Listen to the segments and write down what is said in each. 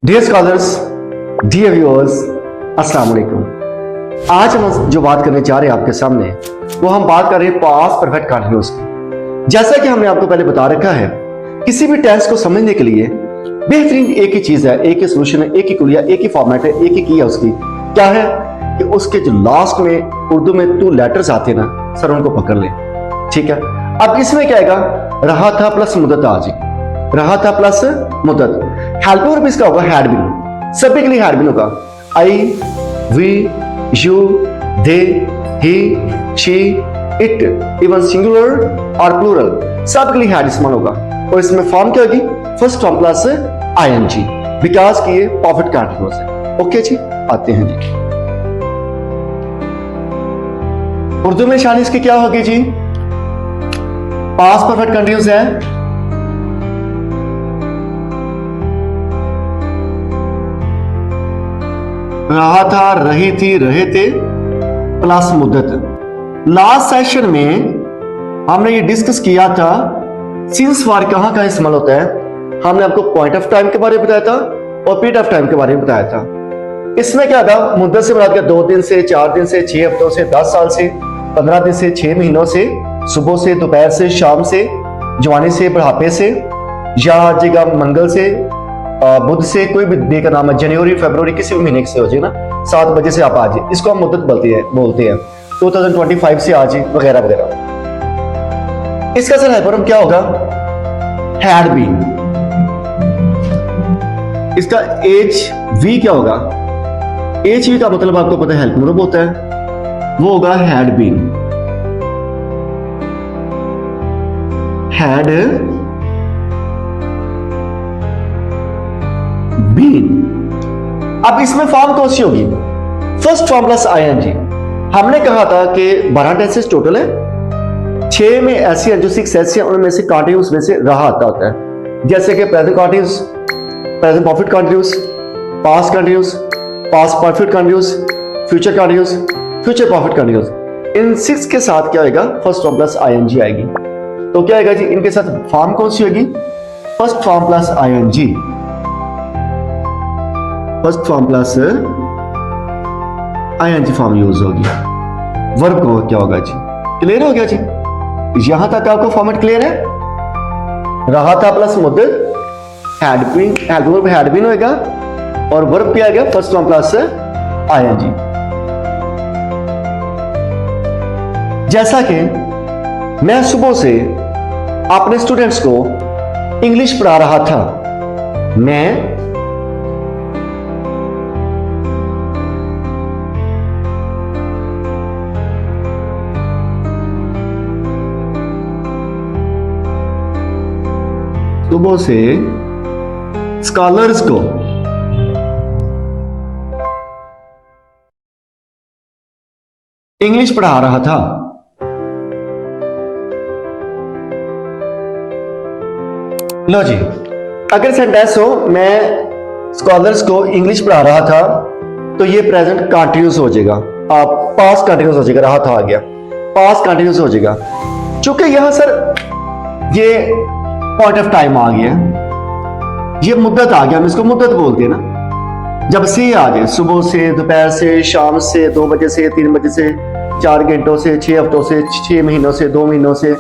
Dear scholars, dear viewers, अस्सलाम वालेकुम। आज हम जो बात करने जा रहे हैं आपके सामने, वो हम बात कर रहे हैं पास्ट परफेक्ट कंटीन्यूअस की। जैसा कि हमने आपको पहले बता रखा है, किसी भी टेंस को समझने के लिए बेहतरीन एक ही चीज है, एक ही सोल्यूशन है, एक ही कुलिया, एक ही फॉर्मेट है, एक ही की है उसकी। क्या है कि उसके जो लास्ट में उर्दू में 2 लेटर्स आते हैं ना सर, उनको पकड़ ले। ठीक है, अब इसमें क्या आएगा? रहा था प्लस मुद्दत आ जाएगी। रहा था प्लस मुद्दत। हेल्प वर्ब इसका होगा हैड बीन। सभी के लिए हैड बीन होगा। I, we, you, they, he, she, it, even singular और प्लूरल सब के लिए हैड इस्तेमाल होगा। और इसमें फॉर्म क्या होगी? First form plus I N G, because कि ये परफेक्ट कंटीन्यूअस है। ओके जी, आते हैं जी उर्दू में शान इसकी क्या होगी जी? पास्ट परफेक्ट कंटीन्यूअस है। रहा था, रही थी, रहे थे प्लस मुद्दत। लास्ट सेशन में हमने ये डिस्कस किया था सिंस फॉर कहां कहां इस्तेमाल होता है। हमने आपको पॉइंट ऑफ टाइम के बारे में बताया था और पीरियड ऑफ टाइम के बारे में बताया था। इसमें क्या था? मुद्दत से मुराद 2 दिन से, 4 दिन से, 6 हफ्तों से, 10 साल से, 15 दिन से, 6 महीनों से, सुबह से, दोपहर से, शाम से, जवानी से, बुढ़ापे से, या जगह मंगल से, बुध से, कोई भी डे का नाम है, जनवरी, फरवरी, किसी भी महीने से हो जाए ना, 7 बजे से आप आ जाए, इसको हम मुद्दत बोलते हैं 2025 से आ जाए वगैरह वगैरह। इसका सर हेल्प क्या होगा? Had been. इसका एच वी क्या होगा? एच वी का मतलब आपको पता है हेल्प वर्ब होता है, वो होगा हैड बीन। Had been. अब इसमें फॉर्म कौन सी होगी? First form plus I N G. हमने कहा था कि 12 टेंसेस टोटल है, 6 में ऐसी है जो 6 ऐसी है, उनमें से कंटीन्यूअस में से रहा आता होता है। जैसे कि present continuous, present perfect continuous, past continuous, past perfect continuous, future continuous, future perfect continuous. इन 6 के साथ क्या आएगा? फर्स्ट फॉर्म प्लस आईएनजी आएगी। तो क्या आएगा जी? इनके साथ फॉर्म कौन सी होगी? First form plus I N G. First form plus I N G form use होगी। वर्ब को क्या होगा जी? क्लियर हो गया जी? यहां तक आपको फॉर्मेट क्लियर है? रहा था प्लस मुद्दत, had been, help verb had been होगा, और वर्ब क्या आएगा? First form plus I N G. जैसा कि मैं सुबह से अपने स्टूडेंट्स को इंग्लिश पढ़ा रहा था, मैं सुबह से स्कॉलर्स को इंग्लिश पढ़ा रहा था। लो जी, अगर सेंटेंस हो मैं स्कॉलर्स को इंग्लिश पढ़ा रहा था, तो ये प्रेजेंट कंटीन्यूअस हो जाएगा। आप पास्ट कंटीन्यूअस हो जाएगा, रहा था आ गया, पास्ट कंटीन्यूअस हो जाएगा। चूंकि यहां सर ये पॉइंट ऑफ टाइम आ गया, ये मुद्दत आ गया, हम इसको मुद्दत बोलते हैं ना। जब से आ जाए, सुबह से, दोपहर से, शाम से, 2 बजे से, 3 बजे से, 4 घंटों से, 6 हफ्तों से, 6 महीनों से, 2 महीनों से,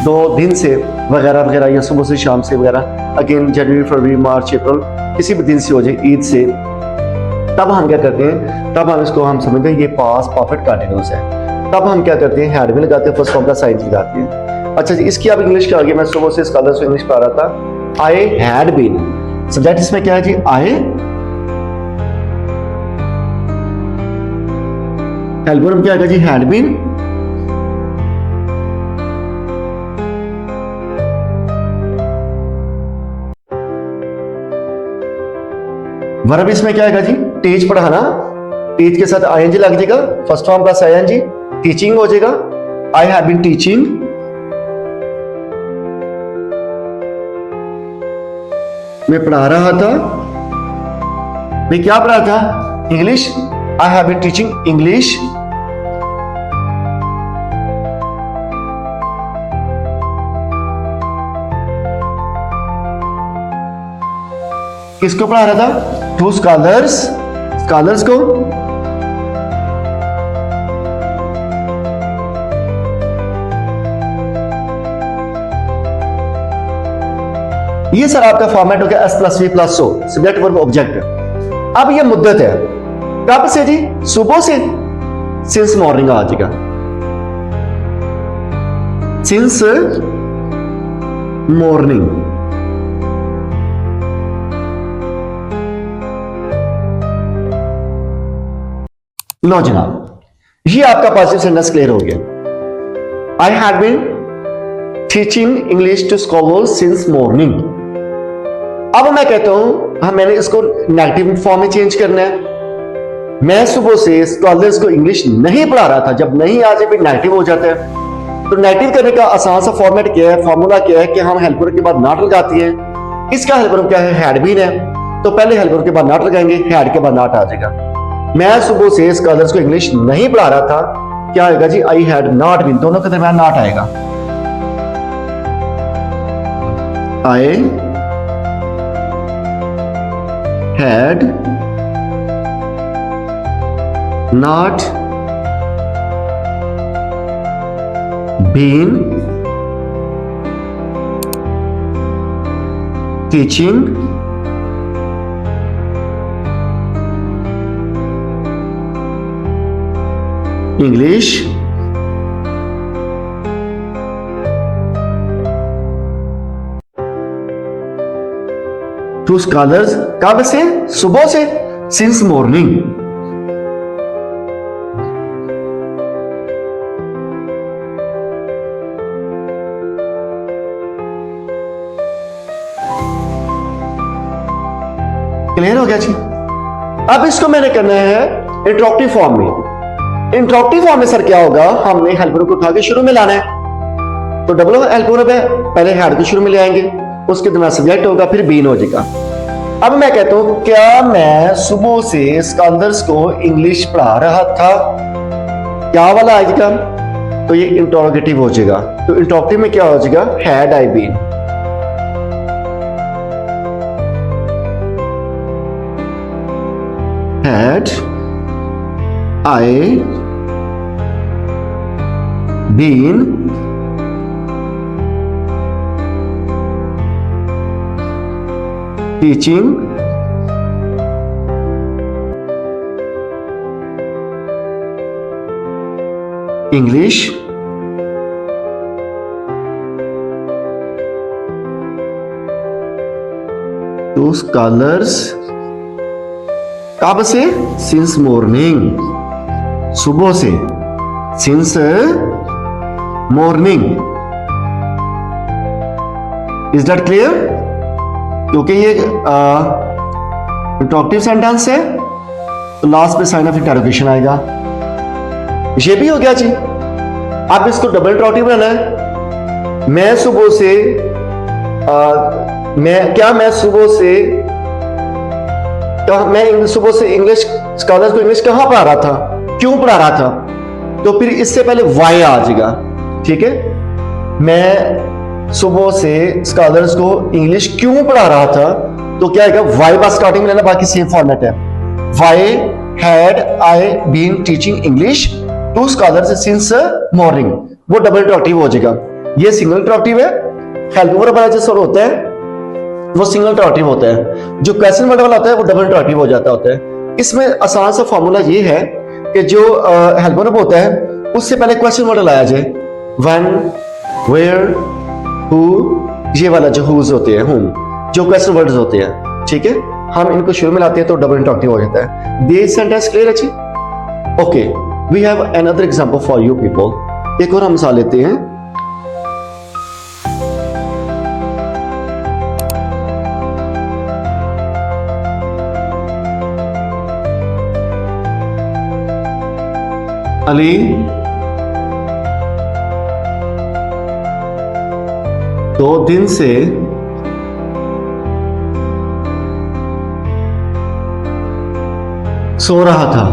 2 दिन से वगैरह वगैरह, या सुबह से शाम से वगैरह, अगेन जनवरी, फरवरी, मार्च, अप्रैल, किसी भी दिन से हो जाए, ईद से, तब हम क्या करते हैं? तब हम इसको हम समझते हैं ये पास्ट परफेक्ट कंटीन्यूअस है। तब हम क्या करते हैं? हैड भी लगाते हैं, फर्स्ट फॉर्म प्लस आईएनजी लगाते हैं। अच्छा जी, इसकी आप इंग्लिश क्या होगी? मैं सुबह से स्कॉलर्स को इंग्लिश पढ़ा रहा था, आई हैड बीन। सब्जेक्ट इसमें क्या है जी? आई। हेल्प वर्ब क्या आएगा जी? Had been. वर्ब इसमें क्या आएगा जी? टीच, पढ़ाना। टीच के साथ आईएनजी लग जाएगा, first form plus I N G, teaching हो जाएगा। I have been teaching. मैं पढ़ा रहा था, मैं क्या पढ़ा था? English. I have been teaching English. किसको पढ़ा रहा था? टू स्कॉलर्स, स्कॉलर्स को। ये सर आपका फॉर्मेट हो गया S+V+O, सब्जेक्ट वर्ब ऑब्जेक्ट। अब ये मुद्दत है कब से जी? सुबह से, सिंस मॉर्निंग आ जाएगा, सिंस मॉर्निंग। लो जनाब, ये आपका पॉजिटिव सेंटेंस क्लियर हो गया। I had been teaching English to scholars since morning. अब मैं कहता हूं मैंने इसको नेगेटिव फॉर्म में चेंज करना है। मैं सुबह से स्कॉलर्स को इंग्लिश नहीं पढ़ा रहा था। जब नहीं आ जाए नेगेटिव हो जाता है। तो नेगेटिव करने का आसान सा फॉर्मेट क्या है, फॉर्मूला क्या है कि हम हेल्पर के बाद नॉट लगाती हैं। इसका हेल्पर क्या है? हैड बीन है। तो पहले हेल्पर के बाद नॉट लगाएंगे, हैड के बाद नॉट आ जाएगा। मैं सुबह से स्कॉलर्स को इंग्लिश नहीं पढ़ा रहा था, क्या आएगा जी? आई हैड नॉट बीन, दोनों के दरमियान नॉट आएगा। I had not been teaching English to scholars. कब से? सुबह से, सिंस मॉर्निंग। क्लियर हो गया जी? अब इसको मैंने करना है इंटरॉक्टिव फॉर्म में। इंटरॉक्टिव फॉर्म में सर क्या होगा? हमने हेल्पर को उठा के शुरू में लाना है। तो डबल हेल्पर है, पहले हेड को शुरू में ले आएंगे, उसके बाद सब्जेक्ट होगा, फिर बीन हो जाएगा। अब मैं कहता हूं क्या मैं सुबह से स्कॉलर्स को इंग्लिश पढ़ा रहा था? क्या वाला आएगा? तो ये इंटरोगेटिव हो जाएगा। तो इंटरोगेटिव में क्या हो जाएगा? Had I been. Had I been teaching English to scholars। कब से? since morning, सुबह से, since morning। is that clear? क्योंकि ये इंटरॉक्टिव सेंटेंस है तो लास्ट पे साइन ऑफ इंटरोगेशन आएगा। ये भी हो गया जी। अब इसको डबल इंटरॉक्टिव बनाना है। मैं सुबह से मैं सुबह से इंग्लिश स्कॉलर्स को इंग्लिश कहां पढ़ा रहा था? क्यों पढ़ा रहा था? तो फिर इससे पहले वाई आ जाएगा। ठीक है, मैं सुबह से स्कॉलर्स को इंग्लिश क्यों पढ़ा रहा था? तो क्या आएगा? वाई बस स्टार्टिंग में लेना, बाकी सेम फॉर्मेट है। Why had I been teaching English to scholars since morning. वो डबल इंटरॉक्टिव हो जाएगा। ये सिंगल इंटरॉक्टिव है। हेल्पर वाला जो सर होता है वो सिंगल इंटरॉक्टिव होता है। जो क्वेश्चन वर्ड वाला होता है वो डबल इंटरॉक्टिव हो जाता होता है। इसमें आसान सा फॉर्मूला ये है कि जो हेल्पर होता है उससे पहले क्वेश्चन वर्ड लाया जाए। व्हेन, वेयर, हु, ये वाला जो हुज होते हैं, हुम, जो क्वेश्चन वर्ड्स होते हैं। ठीक है, हम इनको शुरू में लाते हैं तो डबल इंटरॉक्टिव हो जाता है। दिस सेंटेंस क्लियर है जी? Okay, we have another example for you people. एक और हम मिसाल लेते हैं। अली दो दिन से सो रहा था।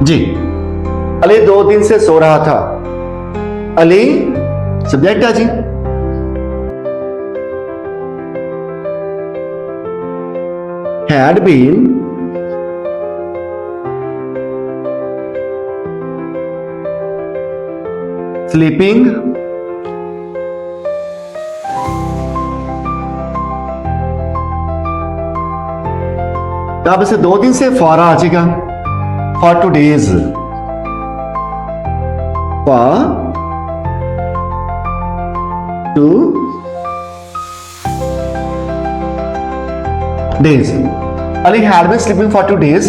जी, अली 2 दिन से सो रहा था। अली सब्जेक्ट है जी। had been sleeping अब इसे 2 दिन से फॉर आ जाएगा, for 2 days, for 2 days। Ali had been sleeping for 2 days।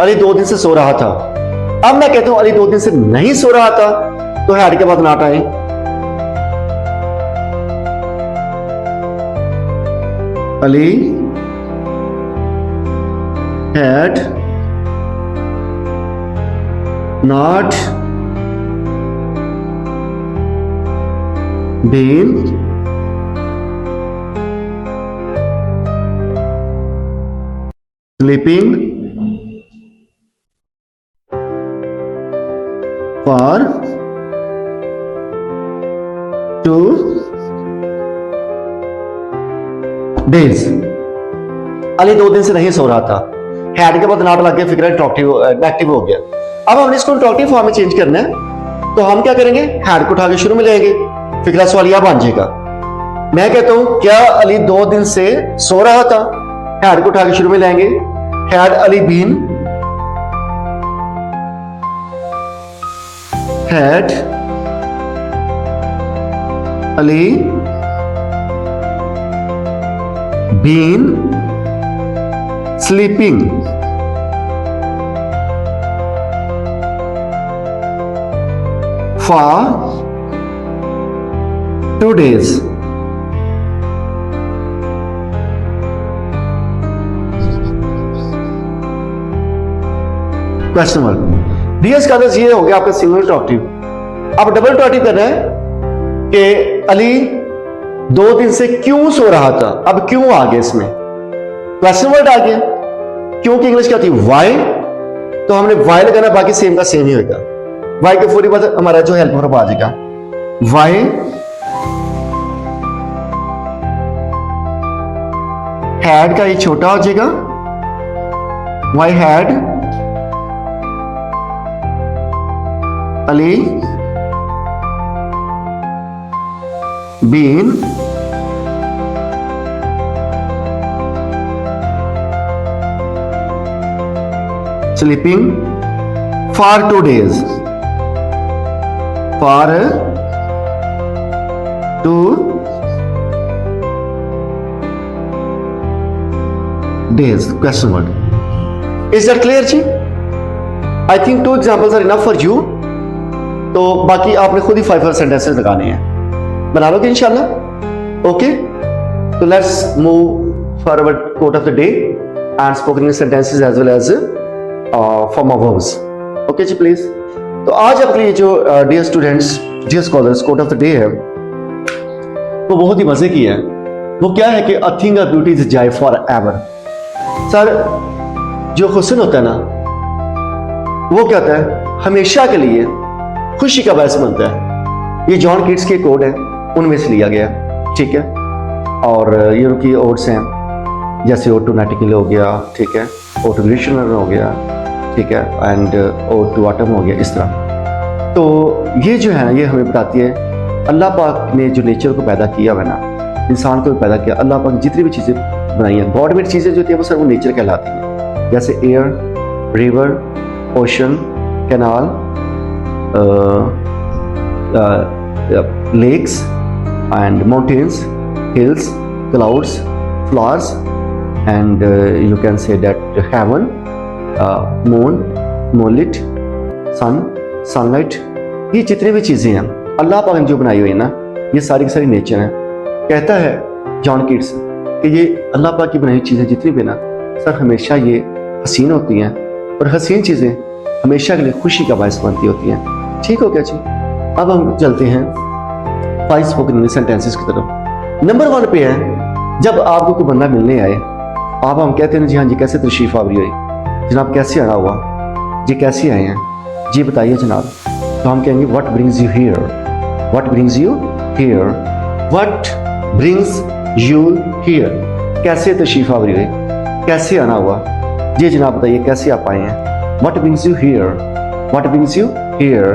Ali 2 दिन से सो रहा था। अब मैं कहता हूं अली 2 दिन से नहीं सो रहा था, तो हैड के बाद नॉट आए। Ali had not been sleeping for 2 days। Ali 2 दिन से नहीं सो रहा था, हैड के बाद नॉट लग गया, फिक्र नेगेटिव हो गया। अब हमने इसको इंट्रोगेटिव फॉर्म में चेंज करना है, तो हम क्या करेंगे, हैड को उठा के शुरू में लेंगे, फिक्रा सवालिया बन जाएगा। मैं कहता हूं क्या अली 2 दिन से सो रहा था, हैड को उठा के शुरू में लेंगे, had Ali been, had Ali been sleeping for 2 days। Question work dear scholars, ये हो गया आपका सिंगल इंट्रोगेटिव। अब डबल इंट्रोगेटिव करना है कि अली 2 दिन से क्यों सो रहा था। अब क्यों आ गया इसमें, क्वेश्चन वर्ड आ गया, क्योंकि इंग्लिश क्या थी, वाई, तो हमने वाई लगाना, बाकी सेम का सेम ही होगा। वाई के पूरी बात हमारा जो हेल्प आ जाएगा, वाई हैड का ये छोटा हो जाएगा, why had Ali been sleeping for 2 days, for 2 days। question word, is that clear जी? I think 2 examples are enough for you। तो बाकी आपने खुद ही 5 सेंटेंसेस लगाने हैं, बना लोगे इंशाल्लाह। ओके, तो let's move for our quote of the day and spoken English sentences as well as form of verbs. Okay जी प्लीज। तो आज आपके लिए जो dear students, dear scholars, quote of the day है वो बहुत ही मजे की है। वो क्या है कि a thing of beauty is जाय फॉर एवर। सर, जो हुस्न होता है ना, वो क्या होता है, हमेशा के लिए खुशी का बायस बनता है। ये जॉन कीट्स के कोड है, उनमें से लिया गया, ठीक है। और ये उनकी ओड्स हैं, जैसे ओड टू नाइटिंगेल हो गया, ठीक है, ओड टू ग्रीशनर हो गया, ठीक है, एंड ओड टू ऑटम हो गया, इस तरह। तो ये जो है ना, ये हमें बताती है अल्लाह पाक ने जो नेचर को पैदा किया है ना, इंसान को भी पैदा किया, अल्लाह पाक ने जितनी भी चीज़ें बनाई हैं, गॉड मेड चीज़ें जो होती हैं वो सब वो नेचर कहलाती हैं। जैसे air, river, ocean, canal, lakes and mountains, hills, clouds, flowers, and you can say that heaven, moon, moonlit, sun, sunlight, ये जितनी भी चीज़ें हैं अल्लाह पाक ने जो बनाई हुई है ना, ये सारी की सारी नेचर है। कहता है जॉन कीट्स कि ये अल्लाह पाक की बनाई हुई चीज़ें जितनी भी ना सर हमेशा ये हसीन होती हैं, और हसीन चीज़ें हमेशा के लिए खुशी का बायस बनती होती हैं। ठीक हो गया जी। अब हम चलते हैं 5 स्पोकन इंग्लिश सेंटेंसेस की तरफ। नंबर 1 पे है, जब आपको कोई बंदा मिलने आए, आप हम कहते हैं जी हाँ जी कैसे तशरीफ आवरी हुई, जनाब कैसे आना हुआ जी, कैसे आए हैं जी बताइए जनाब। तो हम कहेंगे what brings you here, what brings you here, what brings you here, कैसे तशरीफ आवरी हुई। कैसे आना हुआ? जी जनाब बताइए कैसे आप आए हैं? What brings you here? What brings you here?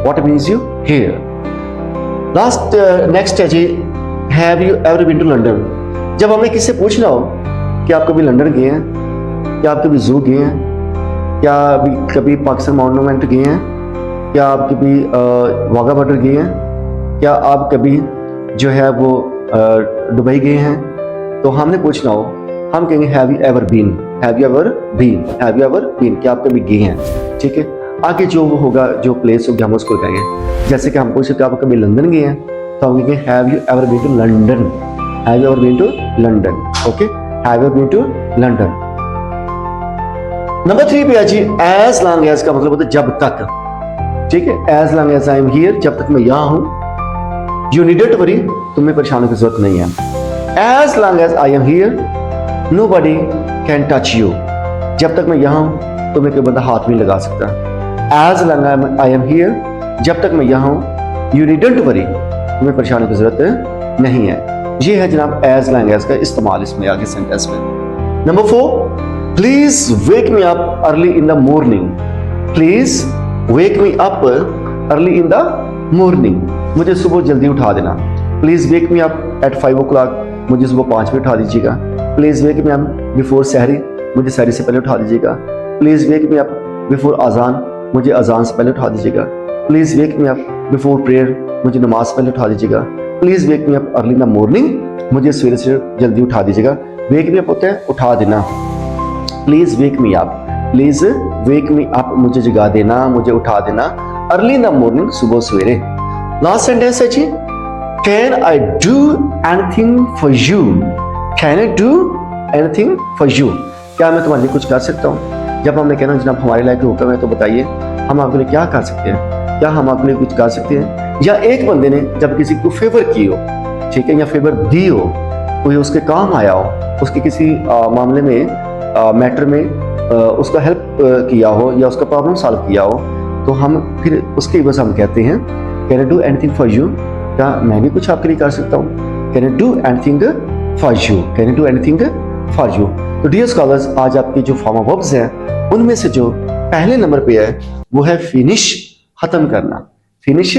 What brings you here? Last next है जी, have you ever been to London? जब हमें किससे पूछना हो कि आप कभी लंदन गए हैं, क्या आप कभी जू गए हैं, क्या कभी पाकिस्तान मॉन्यूमेंट गए हैं, क्या आप कभी वाघा बॉर्डर गए हैं, क्या आप कभी जो है वो दुबई गए हैं, तो हमने पूछना हो हम कहेंगे have you ever been, have you ever been, have you ever been, क्या आप कभी गए हैं। ठीक है, आगे जो वो होगा, जो प्लेस होगी हम उसको कहेंगे। जैसे कि हम पूछे कि आप कभी लंदन गए हैं, तो हम कहेंगे have you ever been to London, have you ever been to London. Okay, have you been to London. Number 3 पे है जी, एज लॉन्ग एज का मतलब होता है जब तक। ठीक है, as long as I am here, जब तक मैं यहाँ हूँ। यू नीडेंट वरी, तुम्हें परेशान होने की जरूरत नहीं है। As long as I am here nobody can touch you, जब तक मैं यहाँ हूँ तुम्हें कोई बंदा हाथ नहीं लगा सकता। As long I am here, जब तक मैं यहाँ हूँ। यू नीडेंट वरी, तुम्हें परेशान होने की जरूरत नहीं है। ये है जनाब एज लॉन्ग एज का इस्तेमाल इसमें आगे सेंटेंस में। Number 4, please wake me up early in the morning. Please wake me up early in the morning, मुझे सुबह जल्दी उठा देना। Please wake me up at 5 o'clock, मुझे सुबह 5 बजे उठा दीजिएगा। Please wake me up before सहरी, मुझे सहरी से पहले उठा दीजिएगा। Please wake me up before अजान, मुझे अजान से पहले उठा दीजिएगा। Please wake me up before prayer, मुझे नमाज से पहले उठा दीजिएगा। Please wake me up early in the morning, मुझे सवेरे से जल्दी उठा दीजिएगा। वेक मी अप होता है उठा देना। Please wake me up, please wake me up, मुझे जगा देना, मुझे उठा देना। अर्ली इन द मॉर्निंग, सुबह सवेरे। लास्ट सेंटेंस है जी, can I do anything for you? Can I do anything for you, क्या मैं तुम्हारे लिए कुछ कर सकता हूँ? जब हमने कहना जनाब हमारे लायक हुक्म है तो बताइए हम आपके लिए क्या कर सकते हैं, क्या हम आपके लिए कुछ कर सकते हैं? या एक बंदे ने जब किसी को फेवर की हो, ठीक है, या फेवर दी हो, कोई उसके काम आया हो, उसके किसी मामले में मैटर में उसका हेल्प किया हो या उसका प्रॉब्लम सॉल्व किया हो, तो हम फिर उसके बस हम कहते हैं can I do anything for you, क्या मैं भी कुछ आपके लिए कर सकता हूँ? Can I do anything for you, can I do anything for you. तो डियर स्कॉलर्स, आज आपकी जो फॉर्म ऑफ वर्ब्स हैं उनमें से जो पहले नंबर पे है वो है फिनिश, खत्म करना। फिनिश,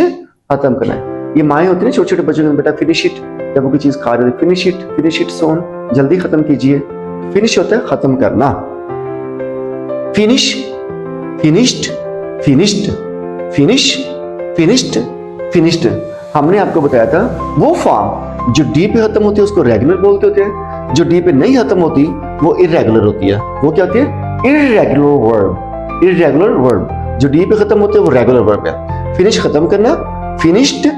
खत्म करना। ये माएँ होती है छोटे छोटे बच्चों के, बेटा फिनिश इट, जब वो कोई चीज खा रहे थे फिनिश इट सोन, जल्दी खत्म कीजिए। फिनिश होता है खत्म करना। Finish, finished, finished, finish, finished, finished. हमने आपको बताया था वो फॉर्म जो डी पे खत्म होती है उसको रेगुलर बोलते होते हैं, जो डी पे नहीं खत्म होती वो इरेगुलर होती है। वो क्या होती है? Irregular verb. इरेगुलर वर्ब जो डी पे खत्म होते हैं वो रेगुलर वर्ब है। फिनिश खत्म करना, फिनिश्ड,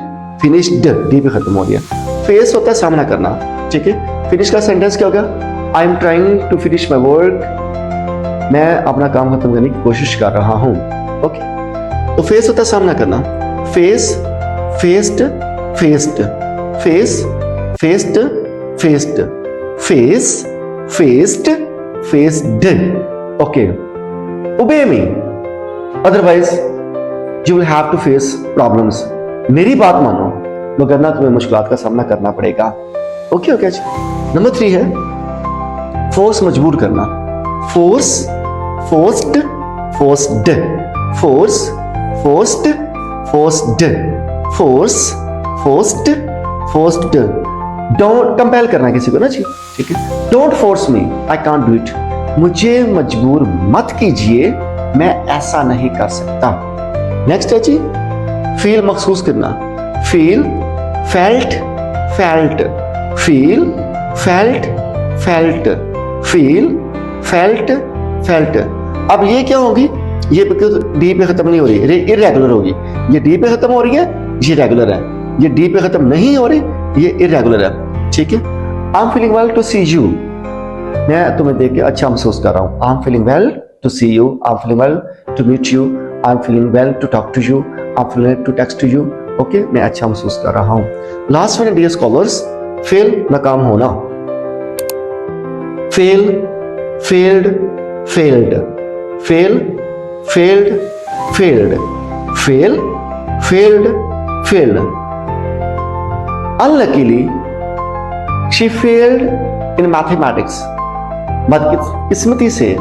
फिनिश्ड, डी पे खत्म हो गया। फेस होता है सामना करना, ठीक है। फिनिश का सेंटेंस क्या होगा? I am trying to finish my work, मैं अपना काम खत्म करने की कोशिश कर रहा हूं। ओके, तो फेस होता है सामना करना। Face, faced, faced, face, faced, faced, face, faced, faced. Okay, obey me, otherwise you will have to face problems. मेरी बात मानो वरना तुम्हें मुश्किलात का सामना करना पड़ेगा। Okay okay. नंबर 3 है फोर्स, मजबूर करना। Force, forced, forced, force, forced, forced, force, forced, forced. Don't compel करना किसी को ना जी, ठीक है। Don't force me, I can't do it, मुझे मजबूर मत कीजिए, मैं ऐसा नहीं कर सकता। नेक्स्ट है जी फील, महसूस करना। Feel, felt, felt, feel, felt, felt, feel, felt, felt. अब ये क्या होगी? ये डी पे खत्म नहीं हो रही, इरेगुलर होगी। ये डी पे खत्म हो रही है, ये रेगुलर है। ये डी पे खत्म नहीं हो रही, ये इरेगुलर है, ठीक है। I am feeling well to see you, मैं तुम्हें देख के अच्छा महसूस कर रहा हूँ। I am feeling well to see you, I am feeling well to meet you, I am feeling well to talk to you, I am feeling to text to you. Okay, मैं अच्छा महसूस कर रहा हूँ। Last one dear scholars, fail, नाकाम होना। Fail, failed, failed, fail, failed, failed, fail, failed, failed. Unluckily, she failed in mathematics. बदकिस्मती से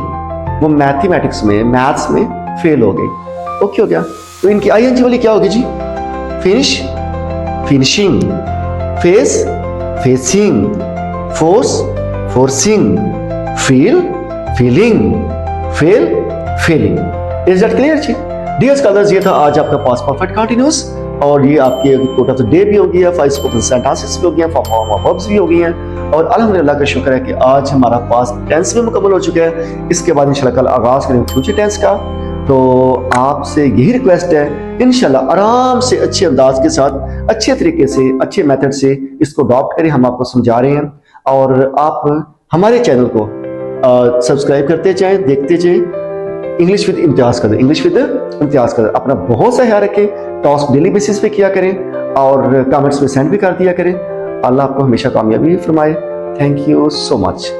वो मैथमेटिक्स में, मैथ्स में फेल हो गई। ओके हो गया, तो इनकी आईएनजी वाली क्या होगी जी? Finish, finishing, face, facing, force, forcing, feel, feeling, fail, failing. Is that clear जी? डियर स्कॉलर्स, ये था आज आपका पास्ट परफेक्ट कंटीन्यूअस, और ये आपके कोट ऑफ द डे भी हो गया, 5 स्पोकन सेंटेंसेस भी हो गए, फॉर्म ऑफ वर्ब्स भी हो गई हैं, और अल्हम्दुलिल्लाह का शुक्र है कि आज हमारा पास्ट टेंस भी मुकम्मल हो चुका है। इसके बाद इंशाल्लाह कल आगाज करेंगे फ्यूचर टेंस का। तो आपसे यही रिक्वेस्ट है, इंशाल्लाह आराम से अच्छे अंदाज के साथ, अच्छे तरीके से, अच्छे मेथड से इसको अडॉप्ट करें। हम आपको समझा रहे हैं, और आप हमारे चैनल को सब्सक्राइब करते जाएं, देखते जाएं। इंग्लिश विद इम्तियाज करें, इंग्लिश विद इम्तियाज करें। अपना बहुत सा ख्याल रखें, टास्क डेली बेसिस पे किया करें, और कमेंट्स में सेंड भी कर दिया करें। अल्लाह आपको हमेशा कामयाबी फरमाए। Thank you so much.